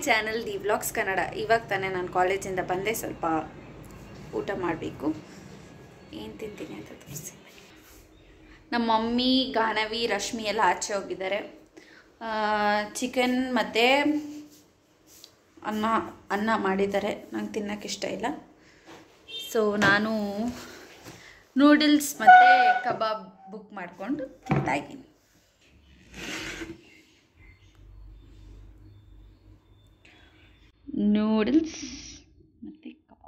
Channel the vlogs Kannada. ಇವಾಗ ತಾನೇ ನಾನು ಕಾಲೇಜಿಂದ ಬಂದೆ, ಸ್ವಲ್ಪ ಊಟ ಮಾಡಬೇಕು. ಏನು ತಿಂತೀನಿ ಅಂತ ತೋರಿಸಿ. ನಮ್ಮ ಮಮ್ಮಿ, ಗಾನವಿ, ರಶ್ಮಿ ಎಲ್ಲ ಆಚೆ ಹೋಗಿದ್ದಾರೆ. ಚಿಕನ್ ಮತ್ತು ಅನ್ನ ಮಾಡಿದ್ದಾರೆ. ನಂಗೆ ತಿನ್ನೋಕ್ಕೆ ಇಷ್ಟ ಇಲ್ಲ, ಸೊ ನಾನು ನೂಡಲ್ಸ್ ಮತ್ತು ಕಬಾಬ್ ಬುಕ್ ಮಾಡಿಕೊಂಡು ತಿಂತಾಯಿದ್ದೀನಿ. ನೂಡಲ್ಸ್ ಮತ್ತು ಕಬಾಬ್.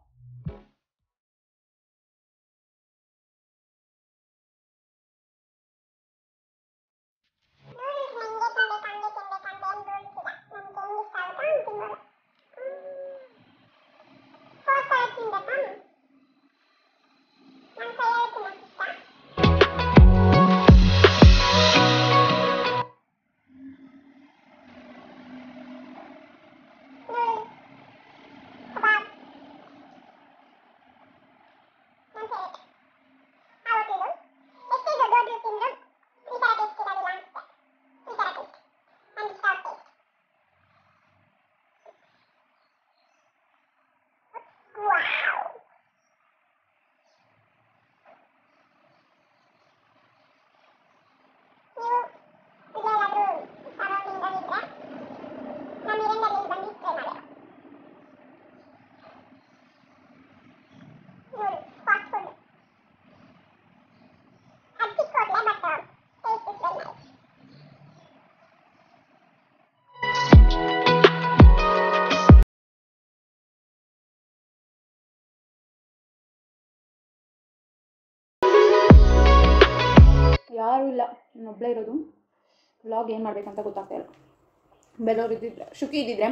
ಯಾರೂ ಇಲ್ಲ, ಇನ್ನೊಬ್ಬಳೇ ಇರೋದು. ವ್ಲಾಗ್ ಏನು ಮಾಡಬೇಕಂತ ಗೊತ್ತಾಗ್ತಾ ಇಲ್ಲ. ಬೇರೆಯವ್ರು ಇದ್ದಿದ್ರೆ, ಶುಕಿ ಇದ್ದಿದ್ರೆ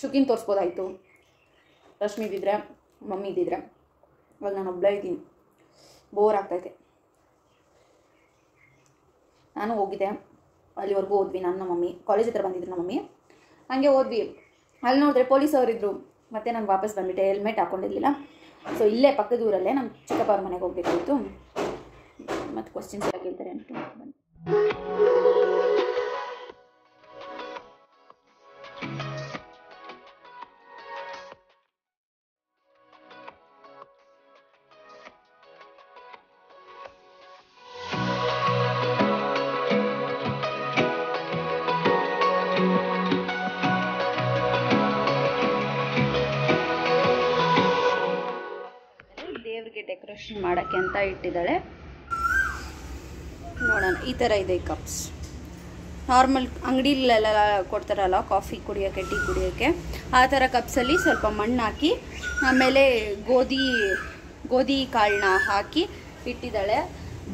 ಶುಕಿನ ತೋರಿಸ್ಬೋದಾಯಿತು, ರಶ್ಮಿ ಇದ್ದಿದ್ರೆ, ಮಮ್ಮಿ ಇದ್ದಿದ್ರೆ. ಇವಾಗ ನಾನು ಒಬ್ಬಳೇ ಇದ್ದೀನಿ, ಬೋರ್ ಆಗ್ತೈತೆ. ನಾನು ಹೋಗಿದ್ದೆ, ಅಲ್ಲಿವರೆಗೂ ಹೋದ್ವಿ. ನನ್ನ ಮಮ್ಮಿ ಕಾಲೇಜ್ ಹತ್ರ ಬಂದಿದ್ರು, ನಮ್ಮ ಮಮ್ಮಿ ಹಾಗೆ ಹೋದ್ವಿ. ಅಲ್ಲಿ ನೋಡಿದ್ರೆ ಪೊಲೀಸವರಿದ್ದರು. ಮತ್ತು ನಾನು ವಾಪಸ್ ಬಂದುಬಿಟ್ಟೆ, ಹೆಲ್ಮೆಟ್ ಹಾಕ್ಕೊಂಡಿರಲಿಲ್ಲ. ಸೊ ಇಲ್ಲೇ ಪಕ್ಕದ ಊರಲ್ಲೇ ನಮ್ಮ ಚಿಕ್ಕಪ್ಪವ್ರ ಮನೆಗೆ ಹೋಗ್ಬೇಕಾಗಿತ್ತು. ಮತ್ತು ಕ್ವಶನ್ಸ್ ಎಲ್ಲ ಕೇಳ್ತಾರೆ ಅಂತ ಬಂದು. ದೇವ್ರಿಗೆ ಡೆಕೋರೇಷನ್ ಮಾಡೋಕ್ಕೆ ಅಂತ ಇಟ್ಟಿದ್ದಾಳೆ. ನೋಡೋಣ. ಈ ಥರ ಇದೆ ಕಪ್ಸ್. ನಾರ್ಮಲ್ ಅಂಗಡಿಲೆಲ್ಲ ಕೊಡ್ತಾರಲ್ಲ ಕಾಫಿ ಕುಡಿಯೋಕ್ಕೆ, ಟೀ ಕುಡಿಯೋಕ್ಕೆ, ಆ ಥರ ಕಪ್ಸಲ್ಲಿ ಸ್ವಲ್ಪ ಮಣ್ಣು ಹಾಕಿ ಆಮೇಲೆ ಗೋಧಿ ಕಾಳನ್ನ ಹಾಕಿ ಇಟ್ಟಿದ್ದಾಳೆ.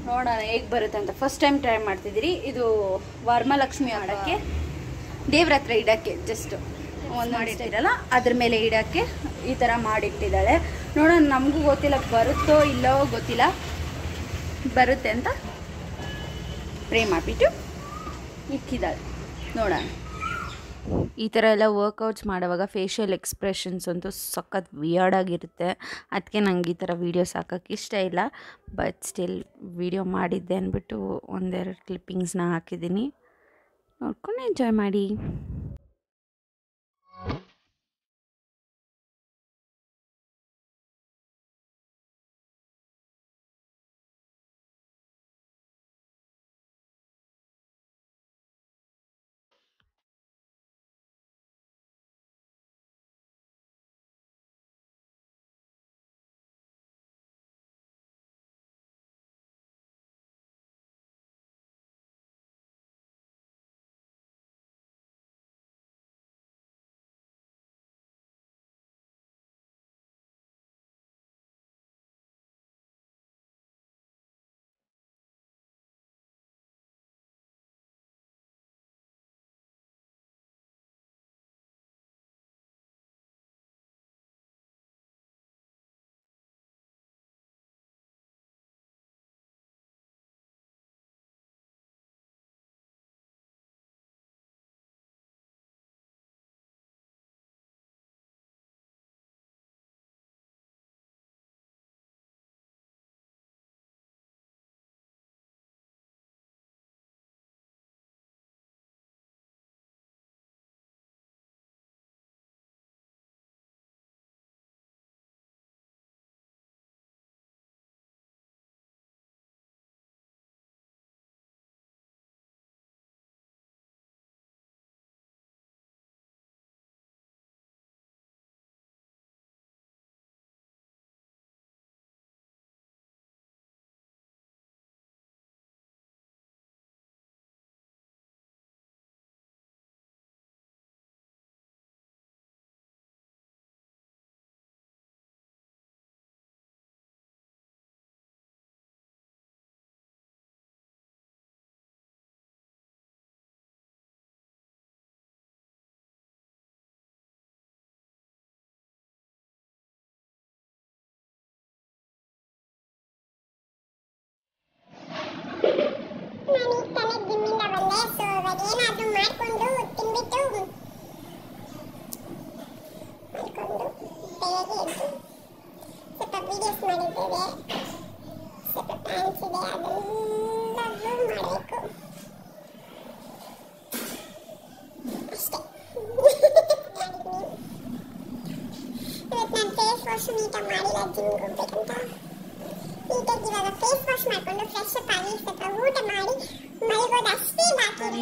ನೋಡೋಣ ಹೇಗೆ ಬರುತ್ತೆ ಅಂತ. ಫಸ್ಟ್ ಟೈಮ್ ಟ್ರೈ ಮಾಡ್ತಿದ್ದೀರಿ. ಇದು ವರಮಹಾಲಕ್ಷ್ಮಿ ಮಾಡೋಕ್ಕೆ, ದೇವ್ರ ಹತ್ರ ಇಡೋಕ್ಕೆ, ಜಸ್ಟ್ ಒಂದು ಮಾಡಿಟ್ಟಿರಲ್ಲ ಅದ್ರ ಮೇಲೆ ಇಡೋಕ್ಕೆ ಈ ಥರ ಮಾಡಿಟ್ಟಿದ್ದಾಳೆ. ನೋಡೋಣ, ನಮಗೂ ಗೊತ್ತಿಲ್ಲ ಬರುತ್ತೋ ಇಲ್ಲವೋ ಗೊತ್ತಿಲ್ಲ. ಬರುತ್ತೆ ಅಂತ ಪ್ರೇ ಮಾಡಿಬಿಟ್ಟು ಇಕ್ಕಿದ್ದಾಳೆ. ನೋಡೋಣ. ಈ ಥರ ಎಲ್ಲ ವರ್ಕೌಟ್ಸ್ ಮಾಡುವಾಗ ಫೇಶಿಯಲ್ ಎಕ್ಸ್ಪ್ರೆಷನ್ಸ್ ಅಂತೂ ಸಖತ್ ವಿಯರ್ಡ್ ಆಗಿರುತ್ತೆ. ಅದಕ್ಕೆ ನಂಗೆ ಈ ಥರ ವೀಡಿಯೋಸ್ ಹಾಕೋಕ್ಕೆ ಇಷ್ಟ ಇಲ್ಲ. ಬಟ್ ಸ್ಟಿಲ್ ವೀಡಿಯೋ ಮಾಡಿದ್ದೆ ಅಂದ್ಬಿಟ್ಟು ಒಂದೆರಡು ಕ್ಲಿಪ್ಪಿಂಗ್ಸ್ನ ಹಾಕಿದ್ದೀನಿ. ನೋಡ್ಕೊಂಡು ಎಂಜಾಯ್ ಮಾಡಿ.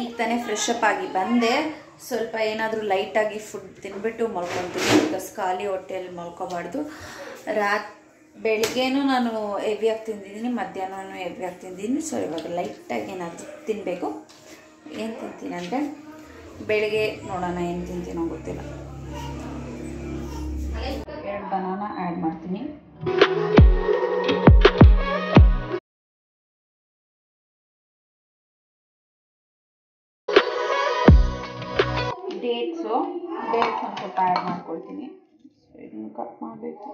ಈಗ ತಾನೇ ಫ್ರೆಶ್ ಅಪ್ ಆಗಿ ಬಂದೆ. ಸ್ವಲ್ಪ ಏನಾದರೂ ಲೈಟಾಗಿ ಫುಡ್ ತಿನ್ಬಿಟ್ಟು ಮಲ್ಕೊತೀನಿ. ಬಿಕಾಸ್ ಖಾಲಿ ಹೊಟ್ಟೆಯಲ್ಲಿ ಮಲ್ಕೋಬಾರ್ದು. ಬೆಳಿಗ್ಗೆನೂ ನಾನು ಹೆವಿಯಾಗಿ ತಿಂದಿದ್ದೀನಿ, ಮಧ್ಯಾಹ್ನನೂ ಹೆವಿಯಾಗಿ ತಿಂದಿದ್ದೀನಿ. ಸೊ ಇವಾಗ ಲೈಟಾಗಿ ಏನಾದರೂ ತಿನ್ನಬೇಕು. ಏನು ತಿಂತೀನಿ ಅಂದರೆ ಬೆಳಿಗ್ಗೆ ನೋಡೋಣ ಏನು ತಿಂತೀನೋ ಗೊತ್ತಿಲ್ಲ. 2 ಬನಾನಾ ಆ್ಯಡ್ ಮಾಡ್ತೀನಿ. ಡೇಟ್ಸ್ ಒಂದು ಸ್ವಲ್ಪ ಆ್ಯಡ್ ಮಾಡ್ಕೊಳ್ತೀನಿ. ಇದನ್ನು ಕಟ್ ಮಾಡಬೇಕು.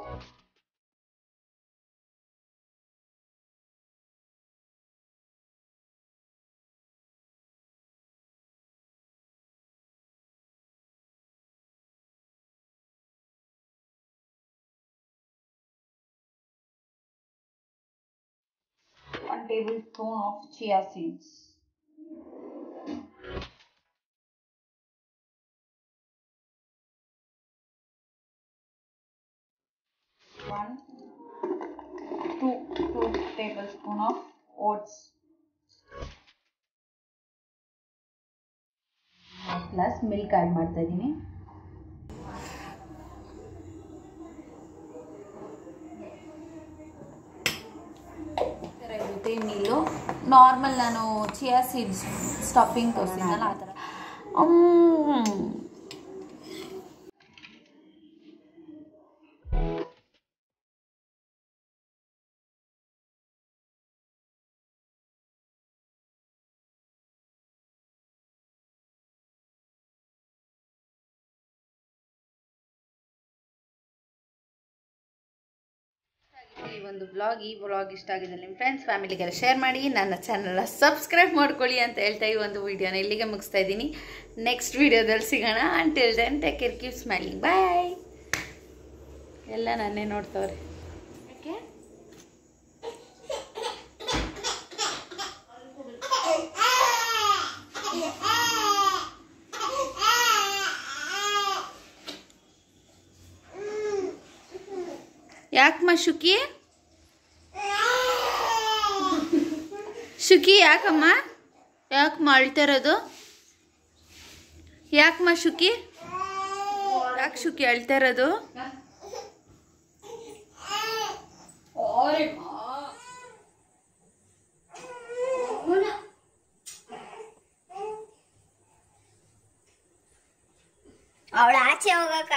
One tablespoon of chia seeds. Two tablespoon of oats. Plus milk add ಮಾಡ್ತಾ ಇದ್ದೀನಿ. ಮೀಲು ನಾರ್ಮಲ್ ನಾನು ಚಿಯಾ ಸೀಡ್ಸ್ ಸ್ಟಫಿಂಗ್ ತೋರಿಸಿದ್ನಲ್ಲ ಆ ಥರ. ಈ ವ್ಲಾಗ್ ಇಷ್ಟ ಆಗಿದೆ ನಿಮ್ಮ ಫ್ರೆಂಡ್ಸ್ ಫ್ಯಾಮಿಲಿಗೆಲ್ಲ ಶೇರ್ ಮಾಡಿ, ನನ್ನ ಚಾನಲ್ನ ಸಬ್ಸ್ಕ್ರೈಬ್ ಮಾಡ್ಕೊಳ್ಳಿ ಅಂತ ಹೇಳ್ತಾ ಈ ಒಂದು ವಿಡಿಯೋನ ಇಲ್ಲಿಗೆ ಮುಗಿಸ್ತಾ ಇದ್ದೀನಿ. ನೆಕ್ಸ್ಟ್ ವಿಡಿಯೋದಲ್ಲಿ ಸಿಗೋಣ. Until then take care, keep smiling, bye. ಎಲ್ಲ ನನ್ನೇ ನೋಡ್ತವ್ರೆ. ಯಾಕಮ್ಮ ಶುಕಿ ಯಾಕಮ್ಮ ಅಳ್ತಾ ಇರೋದು? ಯಾಕಮ್ಮ ಶುಕಿ ಅಳ್ತಾ ಇರೋದು? ಅವಳ ಆಚೆ ಹೋಗಕ್ಕ